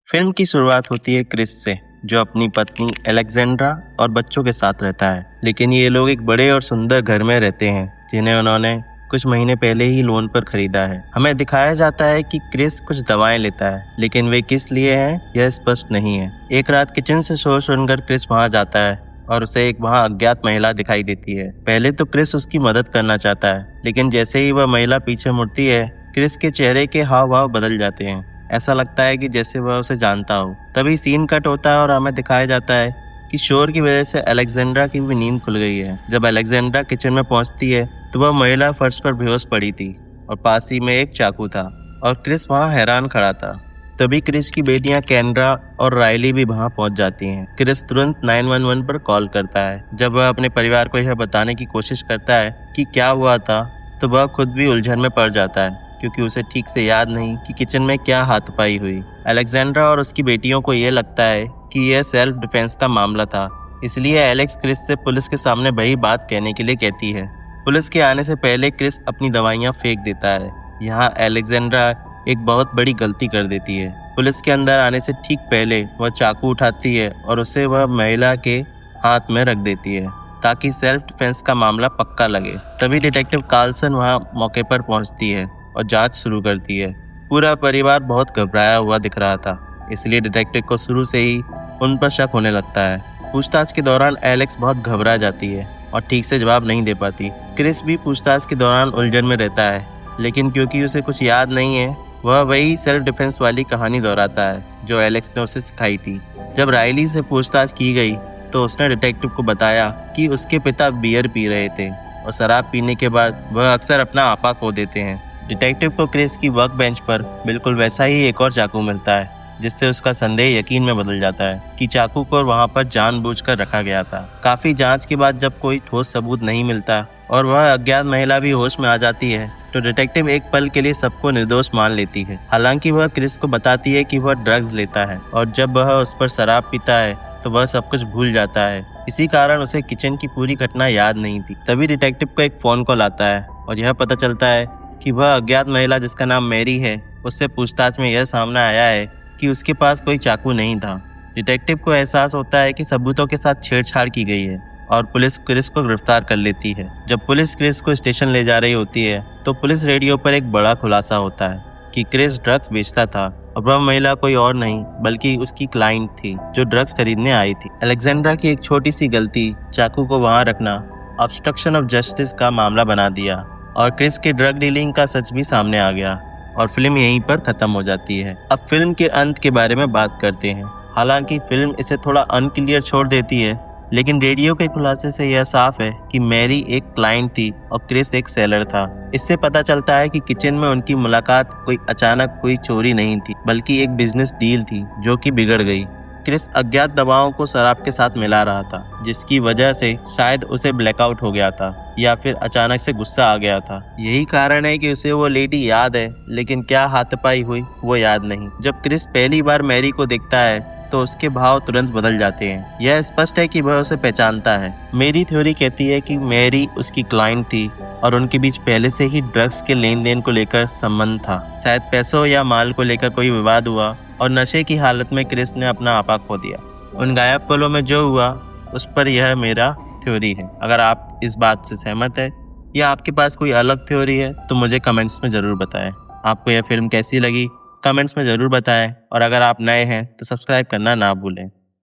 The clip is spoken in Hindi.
फिल्म की शुरुआत होती है क्रिस से, जो अपनी पत्नी एलेक्जेंड्रा और बच्चों के साथ रहता है। लेकिन ये लोग एक बड़े और सुंदर घर में रहते हैं, जिन्हें उन्होंने कुछ महीने पहले ही लोन पर खरीदा है। हमें दिखाया जाता है कि क्रिस कुछ दवाएं लेता है, लेकिन वे किस लिए हैं यह स्पष्ट नहीं है। एक रात किचन से शोर सुनकर क्रिस वहां जाता है और उसे एक वहां अज्ञात महिला दिखाई देती है। पहले तो क्रिस उसकी मदद करना चाहता है, लेकिन जैसे ही वह महिला पीछे मुड़ती है, क्रिस के चेहरे के हाव भाव बदल जाते हैं। ऐसा लगता है कि जैसे वह उसे जानता हो। तभी सीन कट होता है और हमें दिखाया जाता है कि शोर की वजह से अलेक्जेंड्रा की भी नींद खुल गई है। जब अलेक्जेंड्रा किचन में पहुंचती है तो वह महिला फर्श पर बेहोश पड़ी थी और पास ही में एक चाकू था और क्रिस वहां हैरान खड़ा था। तभी क्रिस की बेटियां कैंड्रा और राइली भी वहां पहुंच जाती हैं। क्रिस तुरंत 911 पर कॉल करता है। जब वह अपने परिवार को यह बताने की कोशिश करता है कि क्या हुआ था, तो वह खुद भी उलझन में पड़ जाता है, क्योंकि उसे ठीक से याद नहीं कि किचन में क्या हाथापाई हुई। अलेक्जेंड्रा और उसकी बेटियों को यह लगता है कि यह सेल्फ डिफेंस का मामला था, इसलिए एलेक्स क्रिस से पुलिस के सामने वही बात कहने के लिए कहती है। पुलिस के आने से पहले क्रिस अपनी दवाइयां फेंक देता है। यहाँ अलेक्जेंड्रा एक बहुत बड़ी गलती कर देती है। पुलिस के अंदर आने से ठीक पहले वह चाकू उठाती है और उसे वह महिला के हाथ में रख देती है, ताकि सेल्फ डिफेंस का मामला पक्का लगे। तभी डिटेक्टिव कार्लसन वहां मौके पर पहुंचती है और जांच शुरू करती है। पूरा परिवार बहुत घबराया हुआ दिख रहा था, इसलिए डिटेक्टिव को शुरू से ही उन पर शक होने लगता है। पूछताछ के दौरान एलेक्स बहुत घबरा जाती है और ठीक से जवाब नहीं दे पाती। क्रिस भी पूछताछ के दौरान उलझन में रहता है, लेकिन क्योंकि उसे कुछ याद नहीं है, वह वही सेल्फ डिफेंस वाली कहानी दोहराता है जो एलेक्स ने उसे सिखाई थी। जब राइली से पूछताछ की गई तो उसने डिटेक्टिव को बताया कि उसके पिता बियर पी रहे थे और शराब पीने के बाद वह अक्सर अपना आपा खो देते हैं। डिटेक्टिव को क्रिस की वर्क बेंच पर बिल्कुल वैसा ही एक और चाकू मिलता है, जिससे उसका संदेह यकीन में बदल जाता है कि चाकू को वहां पर जानबूझकर रखा गया था। काफी जांच के बाद जब कोई ठोस सबूत नहीं मिलता और वह अज्ञात महिला भी होश में आ जाती है, तो डिटेक्टिव एक पल के लिए सबको निर्दोष मान लेती है। हालांकि वह क्रिस को बताती है कि वह ड्रग्स लेता है और जब वह उस पर शराब पीता है तो वह सब कुछ भूल जाता है। इसी कारण उसे किचन की पूरी घटना याद नहीं थी। तभी डिटेक्टिव को एक फोन कॉल आता है और यह पता चलता है कि वह अज्ञात महिला, जिसका नाम मैरी है, उससे पूछताछ में यह सामने आया है कि उसके पास कोई चाकू नहीं था। डिटेक्टिव को एहसास होता है कि सबूतों के साथ छेड़छाड़ की गई है और पुलिस क्रिस को गिरफ्तार कर लेती है। जब पुलिस क्रिस को स्टेशन ले जा रही होती है तो पुलिस रेडियो पर एक बड़ा खुलासा होता है कि क्रिस ड्रग्स बेचता था और वह महिला कोई और नहीं बल्कि उसकी क्लाइंट थी, जो ड्रग्स खरीदने आई थी। अलेक्जेंड्रा की एक छोटी सी गलती चाकू को वहां रखना ऑब्स्ट्रक्शन ऑफ जस्टिस का मामला बना दिया और क्रिस के ड्रग डीलिंग का सच भी सामने आ गया और फिल्म यहीं पर खत्म हो जाती है। अब फिल्म के अंत के बारे में बात करते हैं। हालांकि फिल्म इसे थोड़ा अनक्लियर छोड़ देती है, लेकिन रेडियो के खुलासे से यह साफ है कि मैरी एक क्लाइंट थी और क्रिस एक सेलर था। इससे पता चलता है कि किचन में उनकी मुलाकात कोई अचानक हुई चोरी नहीं थी, बल्कि एक बिजनेस डील थी जो कि बिगड़ गई। क्रिस अज्ञात दवाओं को शराब के साथ मिला रहा था, जिसकी वजह से शायद उसे ब्लैकआउट हो गया था या फिर अचानक से गुस्सा आ गया था। यही कारण है कि उसे वो लेडी याद है, लेकिन क्या हाथापाई हुई वो याद नहीं। जब क्रिस पहली बार मैरी को देखता है तो उसके भाव तुरंत बदल जाते हैं। यह स्पष्ट है कि वह उसे पहचानता है। मेरी थ्योरी कहती है कि मैरी उसकी क्लाइंट थी और उनके बीच पहले से ही ड्रग्स के लेन देन को लेकर संबंध था। शायद पैसों या माल को लेकर कोई विवाद हुआ और नशे की हालत में क्रिस ने अपना आपा खो दिया। उन गायब पलों में जो हुआ उस पर यह मेरा थ्योरी है। अगर आप इस बात से सहमत है या आपके पास कोई अलग थ्योरी है तो मुझे कमेंट्स में ज़रूर बताएं। आपको यह फिल्म कैसी लगी कमेंट्स में ज़रूर बताएं और अगर आप नए हैं तो सब्सक्राइब करना ना भूलें।